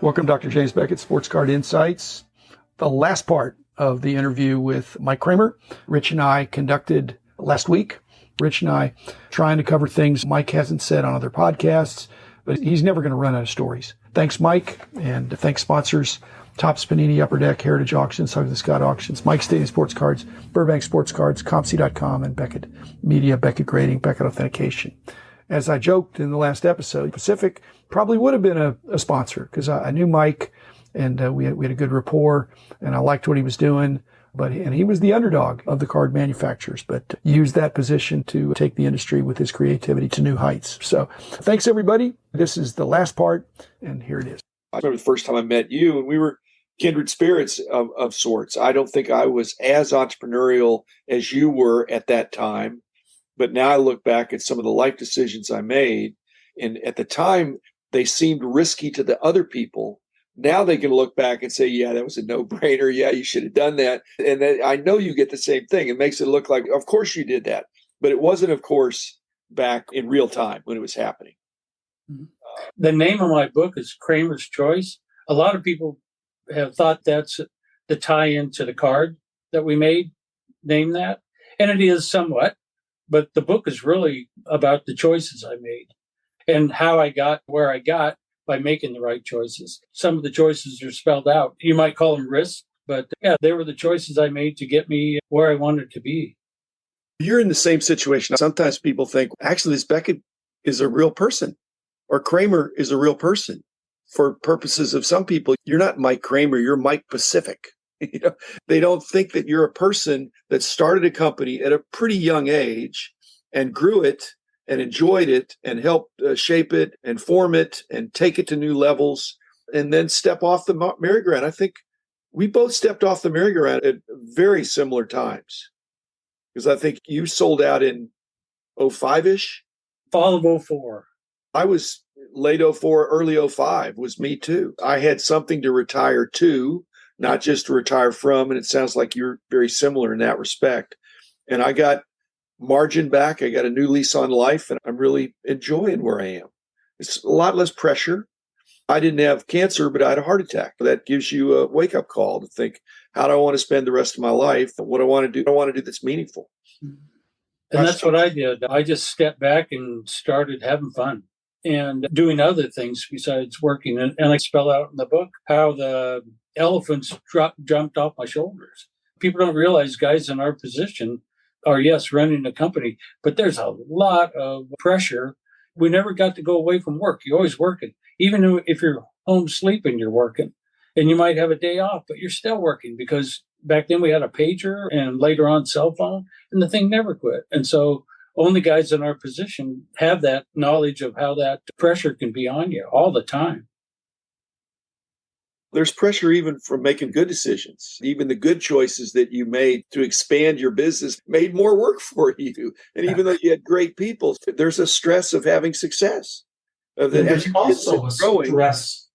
Welcome, Dr. James Beckett, Sports Card Insights. The last part of the interview with Mike Cramer, Rich and I conducted last week. Rich and I trying to cover things Mike hasn't said on other podcasts, but he's never going to run out of stories. Thanks, Mike, and thanks sponsors, Topps Panini, Upper Deck, Heritage Auctions, Hug the Scott Auctions, Mike Stadium Sports Cards, Burbank Sports Cards, COMC.com, and Beckett Media, Beckett Grading, Beckett Authentication. As I joked in the last episode, Pacific probably would have been a sponsor because I knew Mike and we had a good rapport and I liked what he was doing. And he was the underdog of the card manufacturers, but used that position to take the industry with his creativity to new heights. So thanks, everybody. This is the last part, and here it is. I remember the first time I met you, and we were kindred spirits of sorts. I don't think I was as entrepreneurial as you were at that time. But now I look back at some of the life decisions I made, and at the time, they seemed risky to the other people. Now they can look back and say, yeah, that was a no-brainer. Yeah, you should have done that. And then I know you get the same thing. It makes it look like, of course you did that. But it wasn't, of course, back in real time when it was happening. The name of my book is Cramer's Choice. A lot of people have thought that's the tie-in to the card that we made, name that. And it is somewhat. But the book is really about the choices I made and how I got where I got by making the right choices. Some of the choices are spelled out. You might call them risks, but yeah, they were the choices I made to get me where I wanted to be. You're in the same situation. Sometimes people think, actually, this Beckett is a real person or Cramer is a real person. For purposes of some people, you're not Mike Cramer, you're Mike Pacific. You know, they don't think that you're a person that started a company at a pretty young age and grew it and enjoyed it and helped shape it and form it and take it to new levels and then step off the merry-go-round. I think we both stepped off the merry-go-round at very similar times because I think you sold out in 05-ish. Fall of 04. I was late 04, early 05 was me too. I had something to retire to, not just to retire from. And it sounds like you're very similar in that respect. And I got margin back. I got a new lease on life, and I'm really enjoying where I am. It's a lot less pressure. I didn't have cancer, but I had a heart attack. That gives you a wake-up call to think, how do I want to spend the rest of my life? What do I want to do? I want to do that's meaningful. And that's what I did. I just stepped back and started having fun and doing other things besides working. And I spell out in the book how the elephants jumped off my shoulders. People don't realize guys in our position are, yes, running a company, but there's a lot of pressure. We never got to go away from work. You're always working. Even if you're home sleeping, you're working. And you might have a day off, but you're still working because back then we had a pager and later on cell phone, and the thing never quit. And so only guys in our position have that knowledge of how that pressure can be on you all the time. There's pressure even from making good decisions. Even the good choices that you made to expand your business made more work for you. And even though you had great people, there's a stress of having success. There's also a stress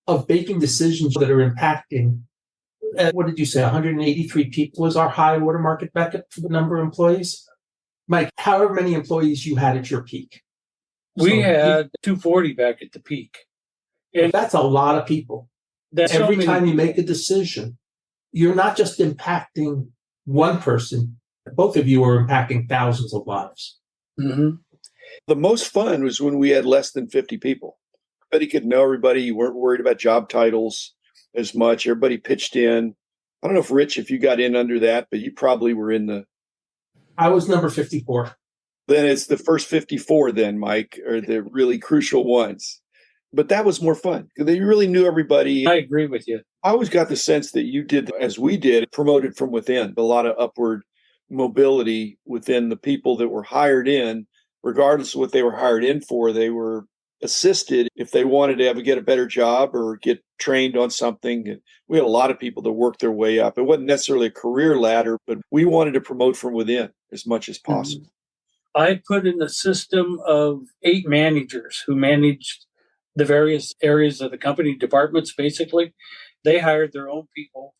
of making decisions that are impacting. What did you say? 183 people is our high watermark at Beckett for the number of employees. Mike, however many employees you had at your peak. We had 240 back at the peak. And that's a lot of people. Every time you make a decision, you're not just impacting one person. Both of you are impacting thousands of lives. Mm-hmm. The most fun was when we had less than 50 people. Everybody could know everybody. You weren't worried about job titles as much. Everybody pitched in. I don't know if Rich, if you got in under that, but you probably were in the... I was number 54. Then it's the first 54 then, Mike, are the really crucial ones. But that was more fun because they really knew everybody. I agree with you. I always got the sense that you did, as we did, promoted from within. A lot of upward mobility within the people that were hired in, regardless of what they were hired in for. They were assisted if they wanted to get a better job or get trained on something. And we had a lot of people that worked their way up. It wasn't necessarily a career ladder, but we wanted to promote from within as much as possible. I put in a system of 8 managers who managed the various areas of the company, departments, basically. They hired their own people.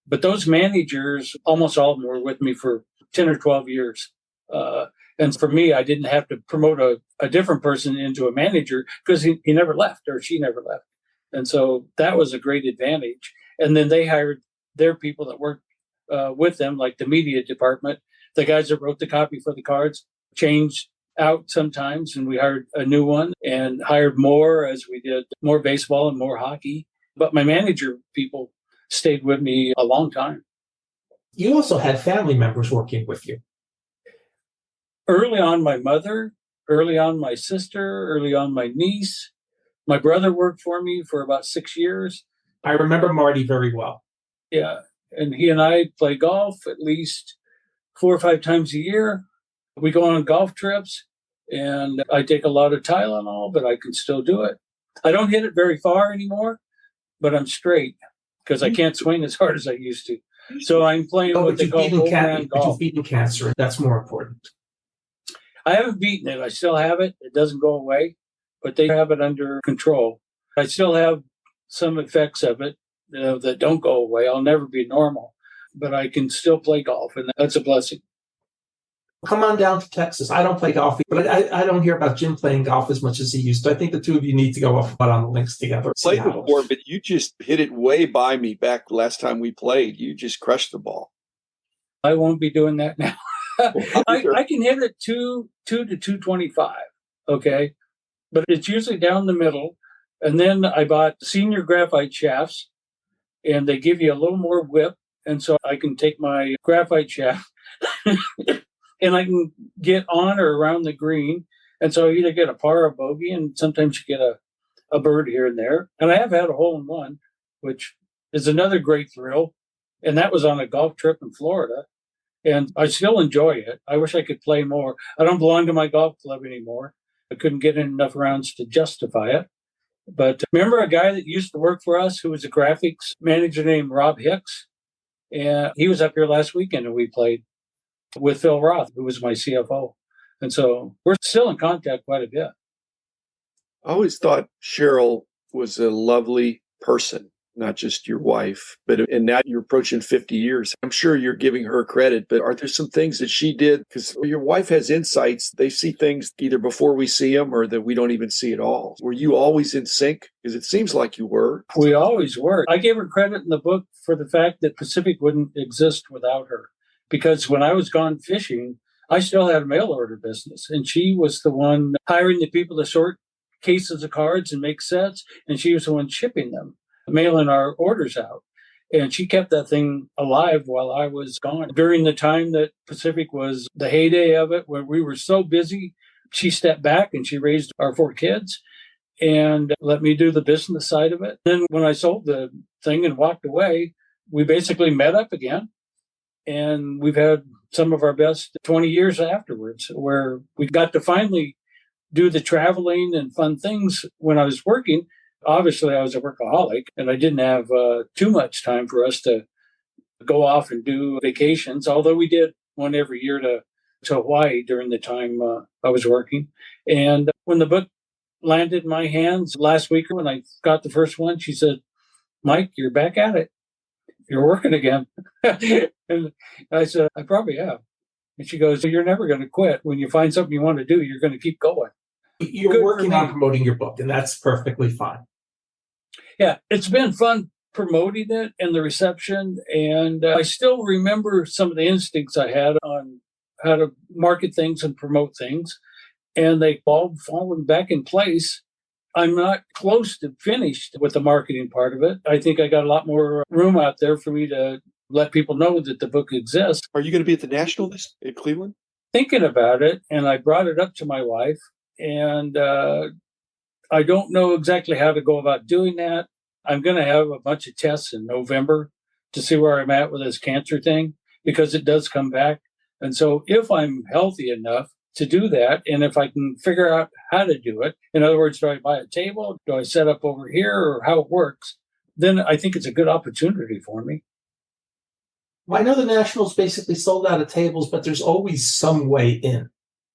But those managers, almost all of them were with me for 10 or 12 years. And for me, I didn't have to promote a different person into a manager because he never left or she never left. And so that was a great advantage. And then they hired their people that worked with them, like the media department. The guys that wrote the copy for the cards changed out sometimes, and we hired a new one and hired more as we did more baseball and more hockey. But my manager people stayed with me a long time. You also had family members working with you. Early on, my mother, early on, my sister, early on, my niece. My brother worked for me for about 6 years. I remember Marty very well. Yeah. And he and I play golf at least 4 or 5 times a year. We go on golf trips, and I take a lot of Tylenol, but I can still do it. I don't hit it very far anymore, but I'm straight because I can't swing as hard as I used to. So I'm playing what they call old man golf. But you've beaten cancer. That's more important. I haven't beaten it. I still have it. It doesn't go away, but they have it under control. I still have some effects of it that don't go away. I'll never be normal, but I can still play golf, and that's a blessing. Come on down to Texas. I don't play golf, but I don't hear about Jim playing golf as much as he used to. I think the two of you need to go off on the links together. Played before, but you just hit it way by me back last time we played. You just crushed the ball. I won't be doing that now. I can hit it 2 to 225, okay? But it's usually down the middle. And then I bought senior graphite shafts, and they give you a little more whip. And so I can take my graphite shaft and I can get on or around the green. And so I either get a par or a bogey, and sometimes you get a bird here and there. And I have had a hole in one, which is another great thrill. And that was on a golf trip in Florida. And I still enjoy it. I wish I could play more. I don't belong to my golf club anymore. I couldn't get in enough rounds to justify it. But remember a guy that used to work for us who was a graphics manager named Rob Hicks? And he was up here last weekend, and we played with Phil Roth, who was my CFO. And so we're still in contact quite a bit. I always thought Cheryl was a lovely person, not just your wife, and now you're approaching 50 years. I'm sure you're giving her credit, but are there some things that she did? Because your wife has insights. They see things either before we see them or that we don't even see at all. Were you always in sync? Because it seems like you were. We always were. I gave her credit in the book for the fact that Pacific wouldn't exist without her. Because when I was gone fishing, I still had a mail order business, and she was the one hiring the people to sort cases of cards and make sets, and she was the one shipping them, mailing our orders out. And she kept that thing alive while I was gone. During the time that Pacific was the heyday of it, when we were so busy, she stepped back and she raised our 4 kids and let me do the business side of it. Then when I sold the thing and walked away, we basically met up again. And we've had some of our best 20 years afterwards, where we got to finally do the traveling and fun things when I was working. Obviously, I was a workaholic, and I didn't have too much time for us to go off and do vacations, although we did one every year to Hawaii during the time I was working. And when the book landed in my hands last week, when I got the first one, she said, "Mike, you're back at it. You're working again." And I said, "I probably have." And she goes, "You're never going to quit. When you find something you want to do, you're going to keep going." You're working on promoting your book, and that's perfectly fine. Yeah, it's been fun promoting it and the reception. And I still remember some of the instincts I had on how to market things and promote things. And they've all fallen back in place. I'm not close to finished with the marketing part of it. I think I got a lot more room out there for me to let people know that the book exists. Are you going to be at the National in Cleveland? Thinking about it, and I brought it up to my wife, and I don't know exactly how to go about doing that. I'm going to have a bunch of tests in November to see where I'm at with this cancer thing, because it does come back. And so if I'm healthy enough to do that, and if I can figure out how to do it, in other words, do I buy a table? Do I set up over here, or how it works? Then I think it's a good opportunity for me. Well, I know the Nationals basically sold out of tables, but there's always some way in.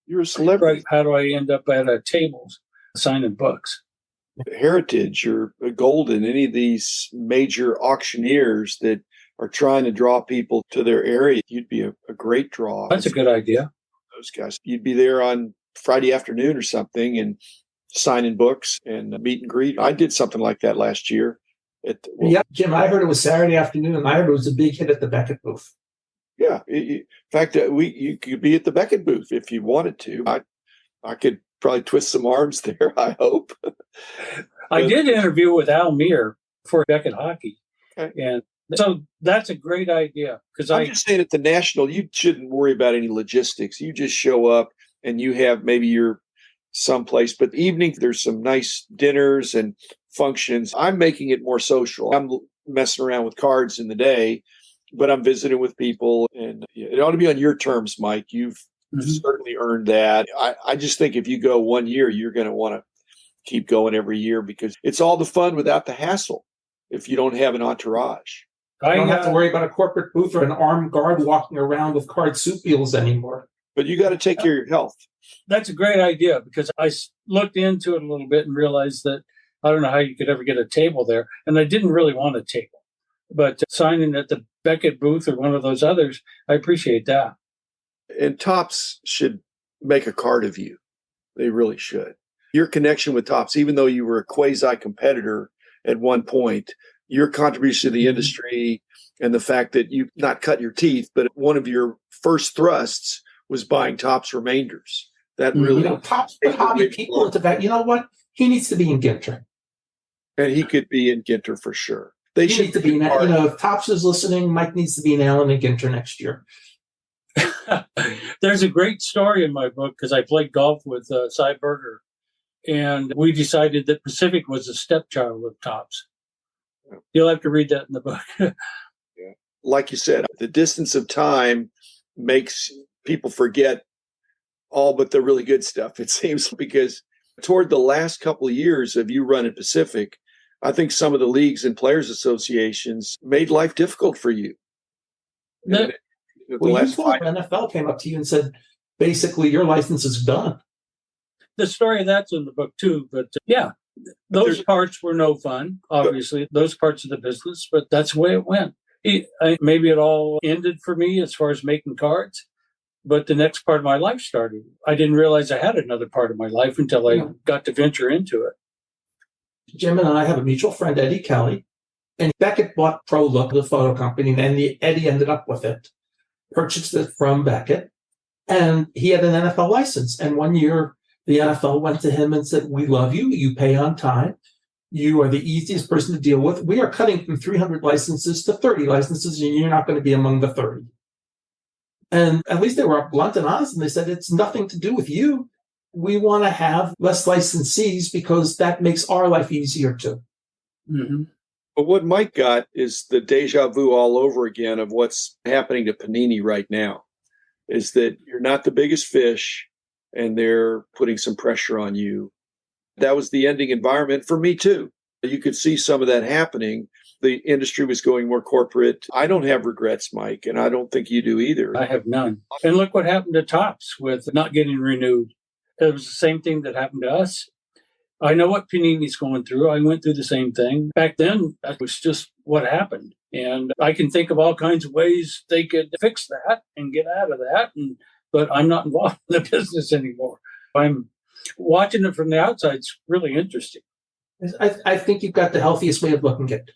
You're a celebrity. Right. How do I end up at tables signing books? Heritage or Golden, any of these major auctioneers that are trying to draw people to their area, you'd be a great draw. That's a good idea. Those guys. You'd be there on Friday afternoon or something, and signing books and meet and greet. I did something like that last year. Yeah, Jim, I heard it was Saturday afternoon, and I heard it was a big hit at the Beckett booth. Yeah. In fact, you could be at the Beckett booth if you wanted to. I could probably twist some arms there, I hope. I did interview with Al Meir for Beckett Hockey. Okay. And so that's a great idea. Because I'm just saying at the National, you shouldn't worry about any logistics. You just show up and you have maybe you're someplace, but evening, there's some nice dinners and functions. I'm making it more social. I'm messing around with cards in the day, but I'm visiting with people, and it ought to be on your terms, Mike. You've certainly earned that. I just think if you go 1 year, you're going to want to keep going every year because it's all the fun without the hassle if you don't have an entourage. I don't have to worry about a corporate booth or an armed guard walking around with card soup deals anymore. But you got to take care of your health. That's a great idea because I looked into it a little bit and realized that I don't know how you could ever get a table there. And I didn't really want a table. But signing at the Beckett booth or one of those others, I appreciate that. And Topps should make a card of you. They really should. Your connection with Topps, even though you were a quasi-competitor at one point, your contribution to the industry and the fact that you not cut your teeth, but one of your first thrusts was buying Topps remainders. That really Topps put hobby people into that. You know what? He needs to be in Ginter. And he could be in Ginter for sure. They He needs to be if Topps is listening, Mike needs to be in Allen and Ginter next year. There's a great story in my book because I played golf with Cy Berger, and we decided that Pacific was a stepchild of Topps. You'll have to read that in the book. Like you said, the distance of time makes people forget all but the really good stuff, it seems, because toward the last couple of years of you running Pacific, I think some of the leagues and players associations made life difficult for you. You thought NFL came up to you and said, basically, your license is done. The story of that's in the book too, but those parts were no fun, obviously, those parts of the business, but that's the way it went. Maybe it all ended for me as far as making cards, but the next part of my life started. I didn't realize I had another part of my life until I got to venture into it. Jim and I have a mutual friend, Eddie Kelly, and Beckett bought Pro Look, the photo company, and then Eddie ended up with it, purchased it from Beckett, and he had an NFL license. And one year, the NFL went to him and said, "We love you. You pay on time. You are the easiest person to deal with. We are cutting from 300 licenses to 30 licenses, and you're not going to be among the 30. And at least they were blunt and honest, and they said, it's nothing to do with you. We want to have less licensees because that makes our life easier too. Mm-hmm. But what Mike got is the deja vu all over again of what's happening to Panini right now, is that you're not the biggest fish and they're putting some pressure on you. That was the ending environment for me too. You could see some of that happening. The industry was going more corporate. I don't have regrets, Mike, and I don't think you do either. I have none. And look what happened to Topps with not getting renewed. It was the same thing that happened to us. I know what Panini's going through. I went through the same thing. Back then, that was just what happened. And I can think of all kinds of ways they could fix that and get out of that. But I'm not involved in the business anymore. I'm watching it from the outside. It's really interesting. I think you've got the healthiest way of looking at it.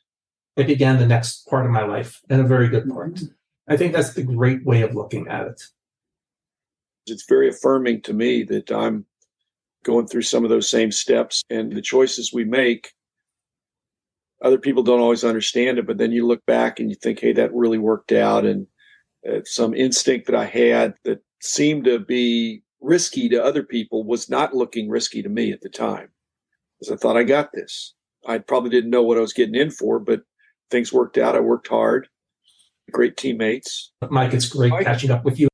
I began the next part of my life, and a very good part. I think that's the great way of looking at it. It's very affirming to me that I'm going through some of those same steps, and the choices we make, other people don't always understand it, but then you look back and you think, hey, that really worked out. And some instinct that I had that seemed to be risky to other people was not looking risky to me at the time. Because I thought, I got this. I probably didn't know what I was getting in for, but things worked out. I worked hard. Great teammates. Mike, it's great catching up with you.